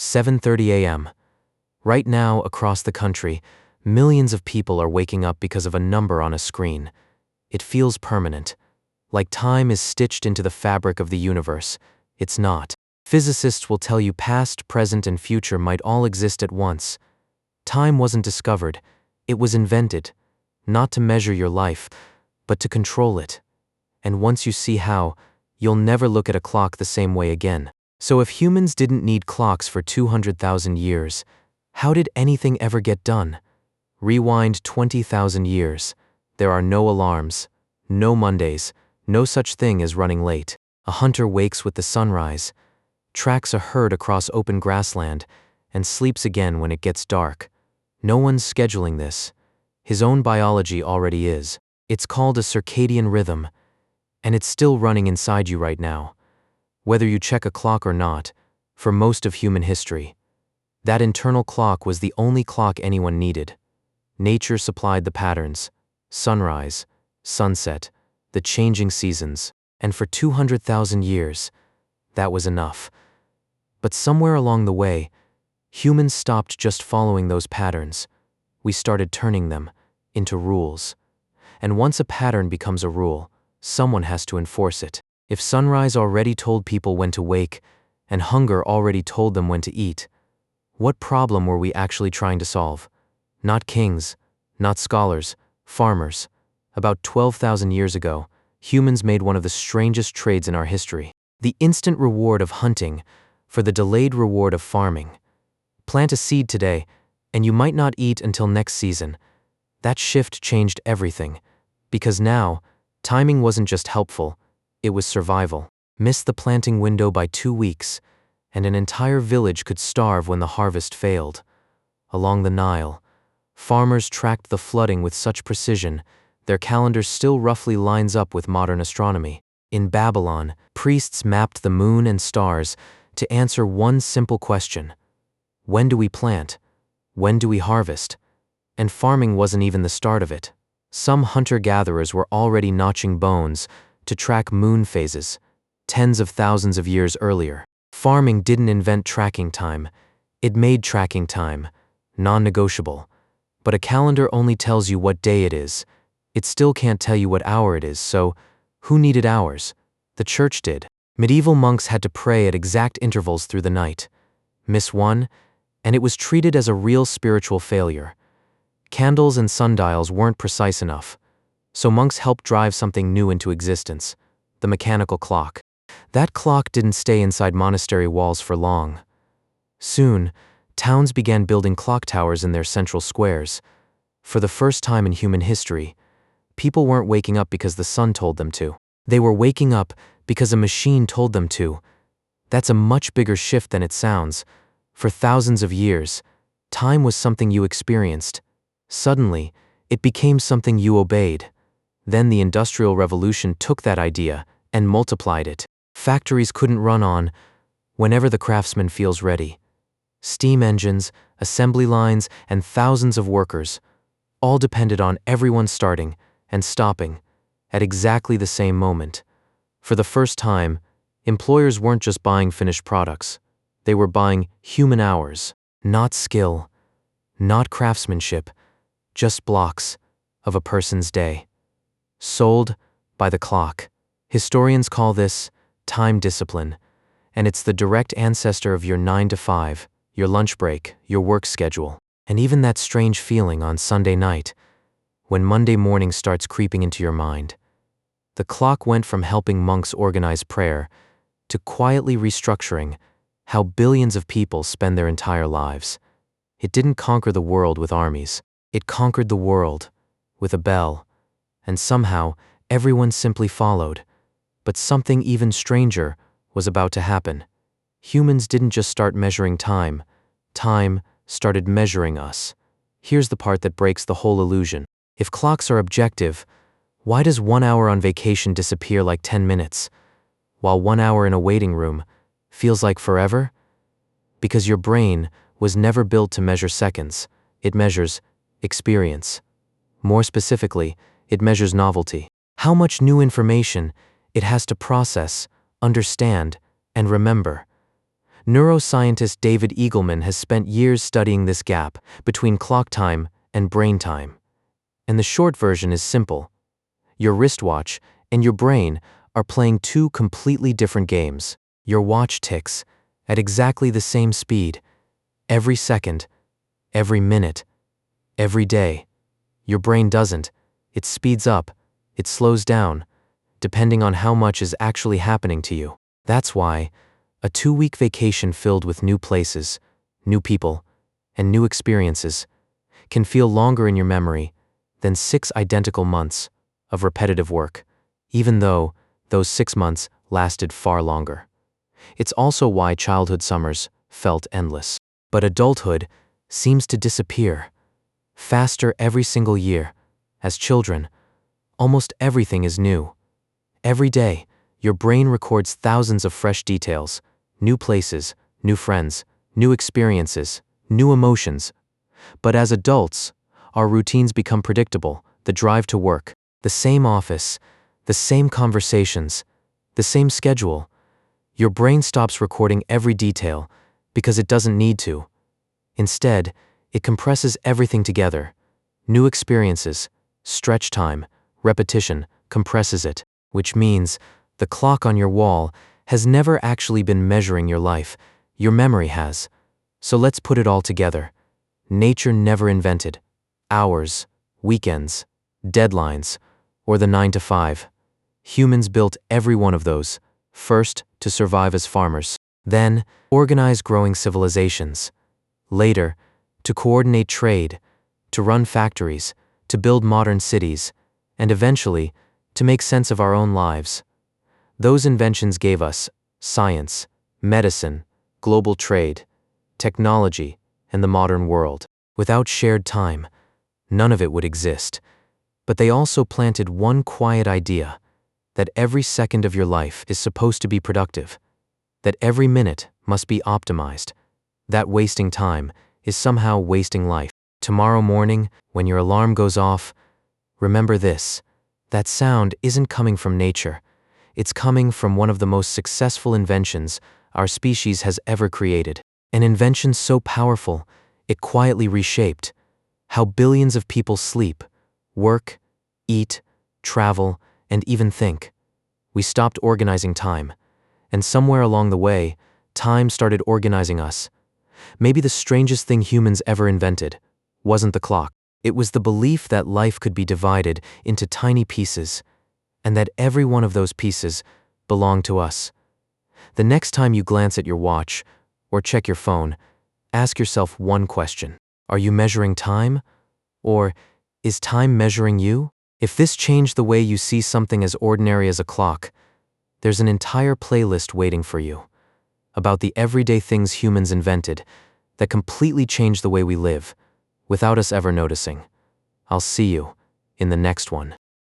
7:30 a.m. Right now, across the country, millions of people are waking up because of a number on a screen. It feels permanent, like time is stitched into the fabric of the universe. It's not. Physicists will tell you past, present, and future might all exist at once. Time wasn't discovered, it was invented, not to measure your life, but to control it. And once you see how, you'll never look at a clock the same way again. So if humans didn't need clocks for 200,000 years, how did anything ever get done? Rewind 20,000 years. There are no alarms, no Mondays, no such thing as running late. A hunter wakes with the sunrise, tracks a herd across open grassland, and sleeps again when it gets dark. No one's scheduling this. His own biology already is. It's called a circadian rhythm, and it's still running inside you right now. Whether you check a clock or not, for most of human history, that internal clock was the only clock anyone needed. Nature supplied the patterns, sunrise, sunset, the changing seasons, and for 200,000 years, that was enough. But somewhere along the way, humans stopped just following those patterns. We started turning them into rules. And once a pattern becomes a rule, someone has to enforce it. If sunrise already told people when to wake, and hunger already told them when to eat, what problem were we actually trying to solve? Not kings, not scholars, farmers. About 12,000 years ago, humans made one of the strangest trades in our history. The instant reward of hunting for the delayed reward of farming. Plant a seed today, and you might not eat until next season. That shift changed everything, because now, timing wasn't just helpful, it was survival. Miss the planting window by 2 weeks, and an entire village could starve when the harvest failed. Along the Nile, farmers tracked the flooding with such precision, their calendar still roughly lines up with modern astronomy. In Babylon, priests mapped the moon and stars to answer one simple question: when do we plant? When do we harvest? And farming wasn't even the start of it. Some hunter-gatherers were already notching bones to track moon phases, tens of thousands of years earlier. Farming didn't invent tracking time, it made tracking time non-negotiable. But a calendar only tells you what day it is. It still can't tell you what hour it is, so who needed hours? The church did. Medieval monks had to pray at exact intervals through the night. Miss one, and it was treated as a real spiritual failure. Candles and sundials weren't precise enough, so monks helped drive something new into existence: the mechanical clock. That clock didn't stay inside monastery walls for long. Soon, towns began building clock towers in their central squares. For the first time in human history, people weren't waking up because the sun told them to. They were waking up because a machine told them to. That's a much bigger shift than it sounds. For thousands of years, time was something you experienced. Suddenly, it became something you obeyed. Then the Industrial Revolution took that idea and multiplied it. Factories couldn't run on whenever the craftsman feels ready. Steam engines, assembly lines, and thousands of workers all depended on everyone starting and stopping at exactly the same moment. For the first time, employers weren't just buying finished products. They were buying human hours, not skill, not craftsmanship, just blocks of a person's day. Sold by the clock. Historians call this time discipline, and it's the direct ancestor of your 9 to 5, your lunch break, your work schedule, and even that strange feeling on Sunday night, when Monday morning starts creeping into your mind. The clock went from helping monks organize prayer to quietly restructuring how billions of people spend their entire lives. It didn't conquer the world with armies. It conquered the world with a bell, and somehow everyone simply followed. But something even stranger was about to happen. Humans didn't just start measuring time. Time started measuring us. Here's the part that breaks the whole illusion. If clocks are objective, why does 1 hour on vacation disappear like 10 minutes, while 1 hour in a waiting room feels like forever? Because your brain was never built to measure seconds. It measures experience. More specifically, it measures novelty. How much new information it has to process, understand, and remember. Neuroscientist David Eagleman has spent years studying this gap between clock time and brain time. And the short version is simple. Your wristwatch and your brain are playing two completely different games. Your watch ticks at exactly the same speed, every second, every minute, every day. Your brain doesn't. It speeds up, it slows down, depending on how much is actually happening to you. That's why a 2-week vacation filled with new places, new people, and new experiences can feel longer in your memory than 6 identical months of repetitive work, even though those 6 months lasted far longer. It's also why childhood summers felt endless. But adulthood seems to disappear faster every single year. As children, almost everything is new. Every day, your brain records thousands of fresh details, new places, new friends, new experiences, new emotions. But as adults, our routines become predictable. The drive to work, the same office, the same conversations, the same schedule. Your brain stops recording every detail because it doesn't need to. Instead, it compresses everything together. New experiences, stretch time, repetition compresses it, which means the clock on your wall has never actually been measuring your life. Your memory has. So let's put it all together. Nature never invented hours, weekends, deadlines, or the 9 to 5. Humans built every one of those, first to survive as farmers, then organize growing civilizations, later to coordinate trade, to run factories, to build modern cities, and eventually to make sense of our own lives. Those inventions gave us science, medicine, global trade, technology, and the modern world. Without shared time, none of it would exist. But they also planted one quiet idea, that every second of your life is supposed to be productive, that every minute must be optimized, that wasting time is somehow wasting life. Tomorrow morning, when your alarm goes off, remember this: that sound isn't coming from nature. It's coming from one of the most successful inventions our species has ever created. An invention so powerful, it quietly reshaped how billions of people sleep, work, eat, travel, and even think. We stopped organizing time, and somewhere along the way, time started organizing us. Maybe the strangest thing humans ever invented wasn't the clock. It was the belief that life could be divided into tiny pieces, and that every one of those pieces belonged to us. The next time you glance at your watch or check your phone, ask yourself one question. Are you measuring time? Or is time measuring you? If this changed the way you see something as ordinary as a clock, there's an entire playlist waiting for you about the everyday things humans invented that completely changed the way we live, without us ever noticing. I'll see you in the next one.